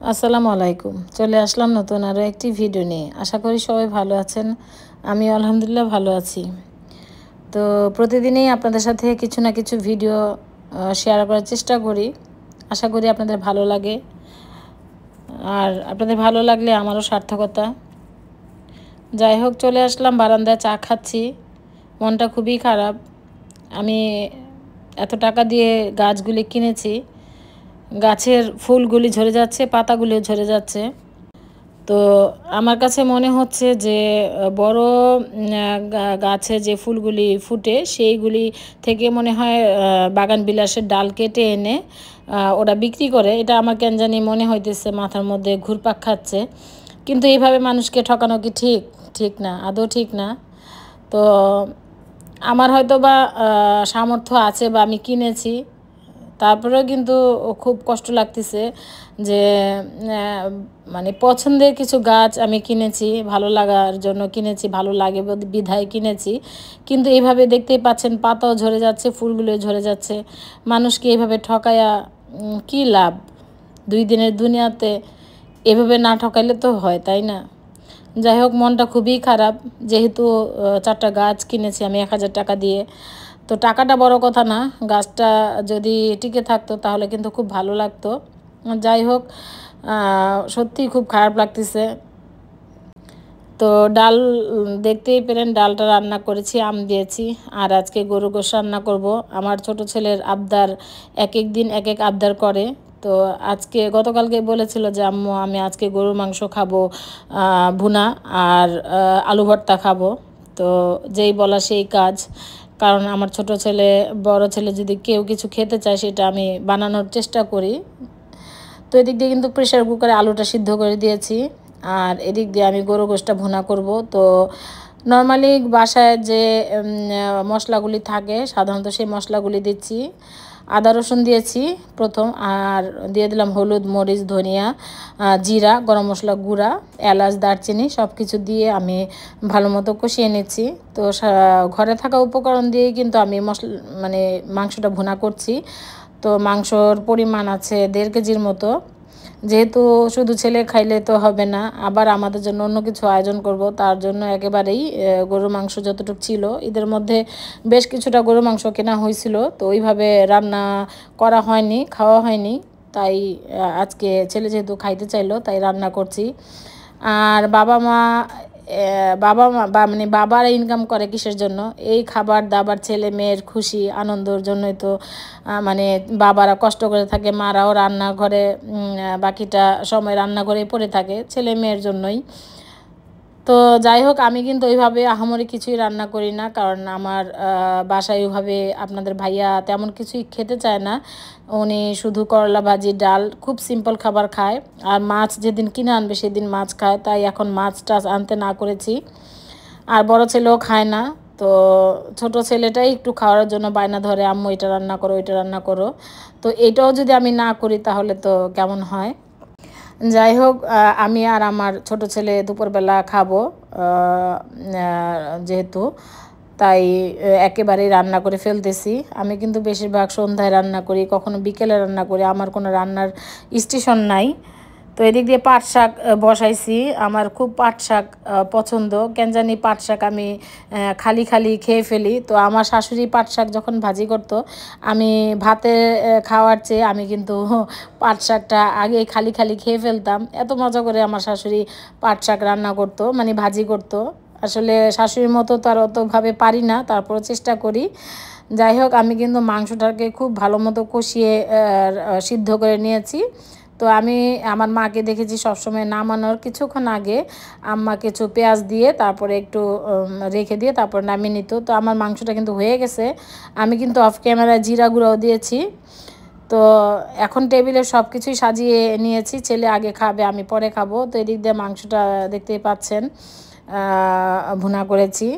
আসসালামু আলাইকুম। চলে আসলাম নতুন আরও একটি ভিডিও নিয়ে। আশা করি সবাই ভালো আছেন। আমি আলহামদুলিল্লাহ ভালো আছি। তো প্রতিদিনই আপনাদের সাথে কিছু না কিছু ভিডিও শেয়ার করার চেষ্টা করি। আশা করি আপনাদের ভালো লাগে। আর আপনাদের ভালো লাগলে আমারও সার্থকতা। যাই হোক, চলে আসলাম বারান্দায় চা খাচ্ছি। মনটা খুবই খারাপ। আমি এত টাকা দিয়ে গাছগুলি কিনেছি, গাছের ফুলগুলি ঝরে যাচ্ছে, পাতাগুলিও ঝরে যাচ্ছে। তো আমার কাছে মনে হচ্ছে যে বড় গাছে যে ফুলগুলি ফুটে সেইগুলি থেকে মনে হয় বাগান বিলাসের ডাল কেটে এনে ওরা বিক্রি করে। এটা আমার কেন জানি মনে হইতেছে, মাথার মধ্যে ঘুরপাক খাচ্ছে। কিন্তু এইভাবে মানুষকে ঠকানো কি ঠিক? ঠিক না, আদৌ ঠিক না। তো আমার হয়তো বা সামর্থ্য আছে বা আমি কিনেছি, তারপরেও কিন্তু খুব কষ্ট লাগতেছে যে মানে পছন্দের কিছু গাছ আমি কিনেছি, ভালো লাগার জন্য কিনেছি, ভালো লাগে বিধায় কিনেছি। কিন্তু এইভাবে দেখতেই পাচ্ছেন পাতাও ঝরে যাচ্ছে, ফুলগুলো ঝরে যাচ্ছে। মানুষকে এইভাবে ঠকায়া কী লাভ? 2 দিনের দুনিয়াতে এভাবে না ঠকাইলে তো হয়, তাই না? যাই হোক, মনটা খুবই খারাপ। যেহেতু 4টা গাছ কিনেছি আমি 1000 টাকা দিয়ে। তো টাকাটা বড় কথা না, গাছটা যদি টিকে থাকতো তাহলে কিন্তু খুব ভালো লাগতো। যাই হোক, সত্যিই খুব খারাপ লাগতেছে। তো ডাল দেখতেই পেলেন, ডালটা রান্না করেছি, আম দিয়েছি। আর আজকে গরু গোশ রান্না করব। আমার ছোট ছেলের আবদার, এক এক দিন এক এক আবদার করে। তো আজকে গতকালকে বলেছিল যে আম্মু আমি আজকে গরুর মাংস খাবো, ভুনা, আর আলু ভর্তা খাবো। তো যেই বলা সেই কাজ। কারণ আমার ছোট ছেলে বড় ছেলে যদি কেউ কিছু খেতে চায় সেটা আমি বানানোর চেষ্টা করি। তো এদিক দিয়ে কিন্তু প্রেশার কুকারে আলুটা সিদ্ধ করে দিয়েছি। আর এদিক দিয়ে আমি গরু গোশটা ভুনা করব। তো নর্মালি বাসায় যে মশলাগুলি থাকে সাধারণত সেই মশলাগুলি দিচ্ছি। আদা রসুন দিয়েছি প্রথম, আর দিয়ে দিলাম হলুদ, মরিচ, ধনিয়া, জিরা, গরম মশলা গুঁড়া, এলাচ, দারচিনি সব কিছু দিয়ে আমি ভালো মতো কষিয়ে নিচ্ছি। তো ঘরে থাকা উপকরণ দিয়েই কিন্তু আমি মানে মাংসটা ভুনা করছি। তো মাংসর পরিমাণ আছে 1.5 কেজির মতো। যেহেতু শুধু ছেলে খাইলে তো হবে না, আবার আমাদের জন্য অন্য কিছু আয়োজন করব, তার জন্য একেবারেই গরুর মাংস যতটুকু ছিল ঈদের মধ্যে বেশ কিছুটা গরুর মাংস কেনা হয়েছিল। তো ওইভাবে রান্না করা হয়নি, খাওয়া হয়নি। তাই আজকে ছেলে যেহেতু খাইতে চাইলো তাই রান্না করছি। আর মানে বাবারা ইনকাম করে কিসের জন্য? এই খাবার দাবার, ছেলে মেয়ের খুশি আনন্দর জন্যই তো মানে বাবারা কষ্ট করে থাকে, মারাও রান্নাঘরে বাকিটা সময় রান্নাঘরেই পড়ে থাকে ছেলে মেয়ের জন্যই। তো যাই হোক, আমি কিন্তু ওইভাবে আহামরি কিছুই রান্না করি না, কারণ আমার বাসায় ওইভাবে আপনাদের ভাইয়া তেমন কিছুই খেতে চায় না। উনি শুধু করলা ভাজি, ডাল, খুব সিম্পল খাবার খায়। আর মাছ যেদিন কিনে আনবে সেদিন মাছ খায়, তাই এখন মাছ টাছ আনতে না করেছি। আর বড় ছেলেও খায় না। তো ছোট ছেলেটাই একটু খাওয়ার জন্য বায়না ধরে, আম্মু এটা রান্না করো, এটা রান্না করো। তো এটাও যদি আমি না করি তাহলে তো কেমন হয়? যাই হোক, আমি আর আমার ছোট ছেলে দুপুরবেলা খাবো যেহেতু, তাই একেবারেই রান্না করে ফেলতেছি। আমি কিন্তু বেশিরভাগ সন্ধ্যায় রান্না করি, কখনো বিকেলে রান্না করি, আমার কোনো রান্নার স্টেশন নাই। তো এদিক দিয়ে পাট শাক বসাইছি। আমার খুব পাট শাক পছন্দ। কেন জানি পাট শাক আমি খালি খালি খেয়ে ফেলি। তো আমার শাশুড়ি পাট শাক যখন ভাজি করতো, আমি ভাতে খাওয়ার চেয়ে আমি কিন্তু পাট শাকটা আগে খালি খালি খেয়ে ফেলতাম। এত মজা করে আমার শাশুড়ি পাট শাক রান্না করতো, মানে ভাজি করতো। আসলে শাশুড়ির মতো তো আর অতভাবে পারি না, তারপরও চেষ্টা করি। যাই হোক, আমি কিন্তু মাংসটাকে খুব ভালো মতো কষিয়ে সিদ্ধ করে নিয়েছি। তো আমি আমার মাকে দেখেছি সবসময় নামানোর কিছুক্ষণ আগে আম্মা কিছু পেঁয়াজ দিয়ে তারপরে একটু রেখে দিয়ে তারপর নামিয়ে নিত। তো আমার মাংসটা কিন্তু হয়ে গেছে। আমি কিন্তু অফ ক্যামেরায় জিরা গুঁড়াও দিয়েছি। তো এখন টেবিলে সব কিছুই সাজিয়ে নিয়েছি। ছেলে আগে খাবে, আমি পরে খাবো। তো এদিক দিয়ে মাংসটা দেখতেই পাচ্ছেন ভুনা করেছি।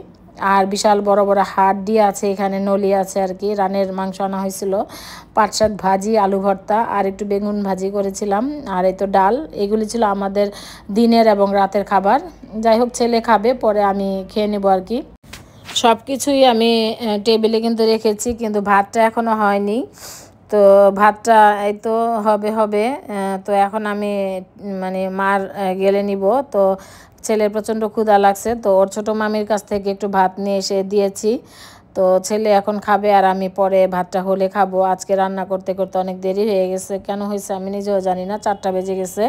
আর বিশাল বড় বড় হাড্ডি আছে, এখানে নলি আছে আর কি। রানের মাংস আনা হয়েছিল, পাট শাক ভাজি, আলু ভর্তা, আর একটু বেগুন ভাজি করেছিলাম। আর এই তো ডাল। এগুলি ছিল আমাদের দিনের এবং রাতের খাবার। যাই হোক, ছেলে খাবে, পরে আমি খেয়ে নেবো আর কি। সব কিছুই আমি টেবিলে কিন্তু রেখেছি, কিন্তু ভাতটা এখনও হয়নি। তো ভাতটা এই তো হবে তো এখন আমি মানে মার গেলে নিব। তো ছেলের প্রচণ্ড ক্ষুধা লাগছে, তো ওর ছোটো মামির কাছ থেকে একটু ভাত নিয়ে এসে দিয়েছি। তো ছেলে এখন খাবে আর আমি পরে ভাতটা হলে খাবো। আজকে রান্না করতে করতে অনেক দেরি হয়ে গেছে, কেন হয়েছে আমি নিজেও জানি না, 4টা বেজে গেছে।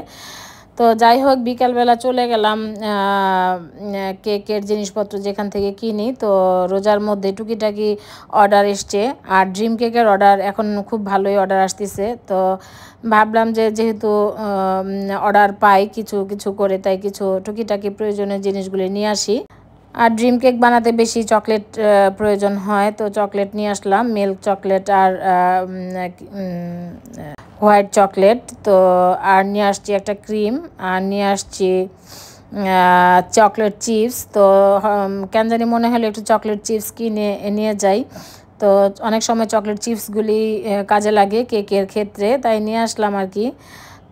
তো যাই হোক বিকালবেলা চলে গেলাম কেকের জিনিসপত্র যেখান থেকে কিনি। তো রোজার মধ্যে টুকিটাকি অর্ডার এসছে, আর ড্রিম কেকের অর্ডার এখন খুব ভালোই অর্ডার আসতেছে। তো ভাবলাম যে যেহেতু অর্ডার পাই কিছু কিছু করে, তাই কিছু টুকিটাকি প্রয়োজনীয় জিনিসগুলি নিয়ে আসি। আর ড্রিম কেক বানাতে বেশি চকলেট প্রয়োজন হয়, তো চকলেট নিয়ে আসলাম, মিল্ক চকলেট আর হোয়াইট চকলেট। তো আর নিয়ে আসছি একটা ক্রিম, আর নিয়ে আসছি চকলেট চিপস। তো কেন জানি মনে হলো একটু চকলেট চিপস কিনে নিয়ে যাই। তো অনেক সময় চকলেট চিপসগুলি কাজে লাগে কেকের ক্ষেত্রে, তাই নিয়ে আসলাম আর কি।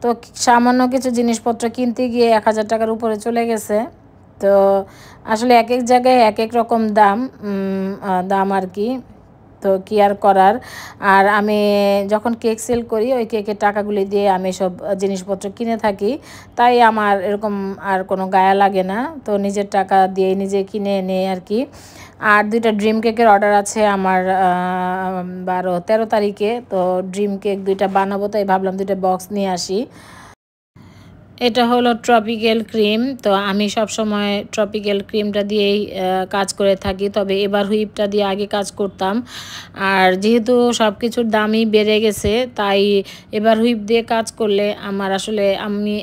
তো সামান্য কিছু জিনিসপত্র কিনতে গিয়ে 1000 টাকার উপরে চলে গেছে। তো আসলে এক এক জায়গায় এক এক রকম দাম আর কি, তো কি আর করার। আর আমি যখন কেক সেল করি ওই কেকের টাকাগুলি দিয়ে আমি সব জিনিসপত্র কিনে থাকি, তাই আমার এরকম আর কোনো গায়ে লাগে না। তো নিজের টাকা দিয়ে নিজে কিনে নেই আর কি। আর 2টা ড্রিম কেকের অর্ডার আছে আমার 13 তারিখে। তো ড্রিম কেক 2টা বানাবো, তাই ভাবলাম 2টা বক্স নিয়ে আসি। এটা হলো ট্রপিক্যাল ক্রিম। তো আমি সব সময় ট্রপিক্যাল ক্রিমটা দিয়েই কাজ করে থাকি, তবে এবার হুইপটা দিয়ে আগে কাজ করতাম। আর যেহেতু সব কিছুর দামই বেড়ে গেছে, তাই এবার হুইপ দিয়ে কাজ করলে আমার আসলে আমি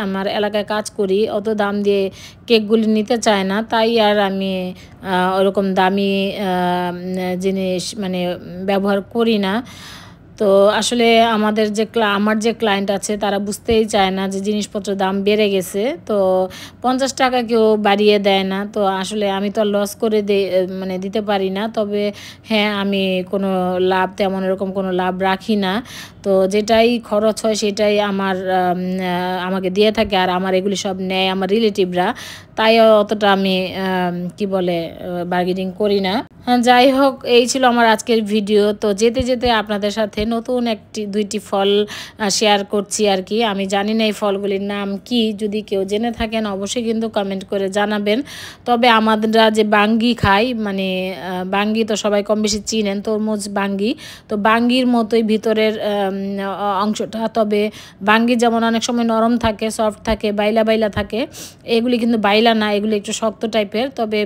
আমার এলাকায় কাজ করি, অত দাম দিয়ে কেকগুলি নিতে চায় না, তাই আর আমি ওরকম দামি জিনিস মানে ব্যবহার করি না। তো আসলে আমার যে ক্লায়েন্ট আছে তারা বুঝতেই চায় না যে জিনিসপত্রের দাম বেড়ে গেছে। তো 50 টাকা কেউ বাড়িয়ে দেয় না। তো আসলে আমি তো লস করে মানে দিতে পারি না, তবে হ্যাঁ আমি কোনো তেমন এরকম কোনো লাভ রাখি না। তো যেটাই খরচ হয় সেটাই আমাকে দিয়ে থাকে, আর আমার এগুলি সব নেয় আমার রিলেটিভরা, তাই অতটা আমি কি বলে বার্গেনিং করি না। যাই হোক, এই ছিল আমার আজকের ভিডিও। তো যেতে যেতে আপনাদের সাথে নতুন 2টি ফল শেয়ার করছি আর কি। আমি জানি না এই ফলগুলির নাম কি, যদি কেউ জেনে থাকেন অবশ্যই কিন্তু কমেন্ট করে জানাবেন। তবে আমরা যে বাঙ্গি খাই, মানে বাঙ্গি তো সবাই কম বেশি চিনেন, তরমুজ বাঙ্গি, তো বাঙ্গির মতোই ভিতরের অংশটা। তবে বাঙ্গি যেমন অনেক সময় নরম থাকে, সফট থাকে, বাইলা বাইলা থাকে, এগুলি কিন্তু বাইলা না, এগুলি একটু শক্ত টাইপের। তবে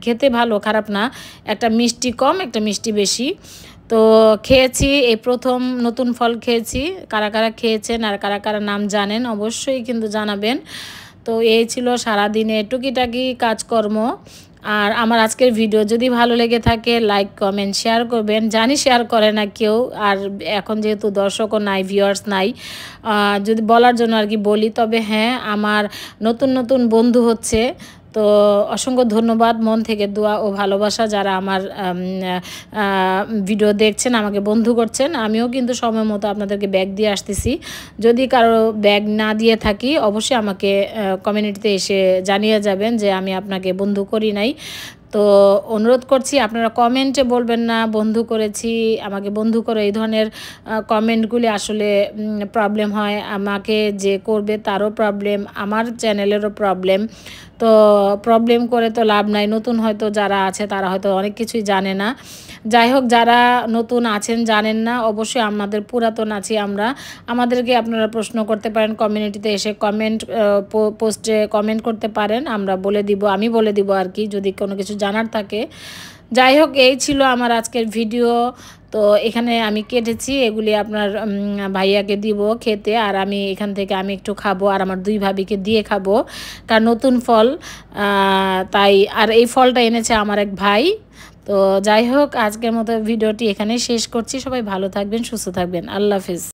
খেতে ভালো, খারাপ না। একটা মিষ্টি কম, একটা মিষ্টি বেশি। তো খেয়েছি, এই প্রথম নতুন ফল খেয়েছি। কারা কারা খেয়েছেন আর কারা কারা নাম জানেন অবশ্যই কিন্তু জানাবেন। তো এই ছিল সারাদিনে টুকিটাকি কাজকর্ম। আর আমার আজকের ভিডিও যদি ভালো লেগে থাকে লাইক কমেন্ট শেয়ার করবেন। জানি শেয়ার করে না কেউ, আর এখন যেহেতু দর্শকও নাই, ভিউয়ার্স নাই, যদি বলার জন্য আর কি বলি। তবে হ্যাঁ, আমার নতুন নতুন বন্ধু হচ্ছে। তো অসংখ্য ধন্যবাদ, মন থেকে দোয়া ও ভালোবাসা যারা আমার ভিডিও দেখছেন, আমাকে বন্ধু করছেন। আমিও কিন্তু সময় মতো আপনাদেরকে ব্যাগ দিয়ে আসতেছি। যদি কারো ব্যাগ না দিয়ে থাকি অবশ্যই আমাকে কমিউনিটিতে এসে জানিয়ে যাবেন যে আমি আপনাকে বন্ধু করি নাই। তো অনুরোধ করছি আপনারা কমেন্টে বলবেন না বন্ধু করেছি, আমাকে বন্ধু করো, এই ধরনের কমেন্টগুলি আসলে প্রবলেম হয়। আমাকে যে করবে তারও প্রবলেম, আমার চ্যানেলেরও প্রবলেম। তো প্রবলেম করে তো লাভ নাই। নতুন হয়তো যারা আছে তারা হয়তো অনেক কিছুই জানে না। যাই হোক, যারা নতুন আছেন জানেন না, অবশ্যই আমাদের পুরাতন আছি আমরা। আমাদেরকে আপনারা প্রশ্ন করতে পারেন, কমিউনিটিতে এসে পোস্টে কমেন্ট করতে পারেন, আমি বলে দিব আর কি, যদি কোনো কিছু জানার থাকে। যাই হোক, এই ছিল আমার আজকের ভিডিও। তো এখানে আমি কেটেছি, এগুলি আপনার ভাইয়াকে দিব খেতে, আর আমি এখান থেকে আমি একটু খাবো, আর আমার 2 ভাবিকে দিয়ে খাবো, কারণ নতুন ফল তাই। আর এই ফলটা এনেছে আমার এক ভাই। তো যাই হোক, আজকের মতো ভিডিওটি এখানেই শেষ করছি। সবাই ভালো থাকবেন, সুস্থ থাকবেন। আল্লাহ হাফিজ।